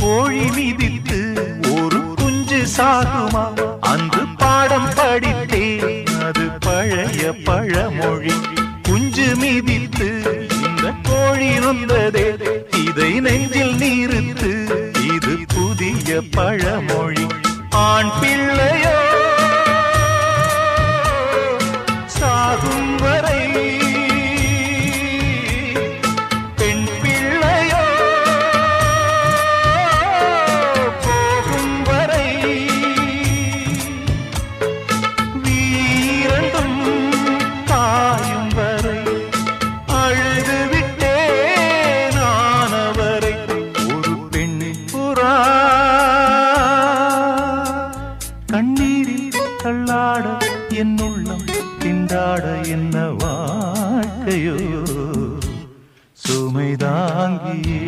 கோழி மிதித்து ஒரு குஞ்சு சாகுமா அன்று பாடம் படித்தேன் அது பழைய பழமொழி குஞ்சு மிதித்து இந்த கோழி நொந்ததே இதை நெஞ்சில் நீருத்து இது புதிய பழமொழி ஆண் பிள்ளையோ சாகும் வரை கண்ணீரில் தள்ளாட என் உள்ளம் திண்டாட என்ன வாழ்க்கையோ சுமைதாங்கி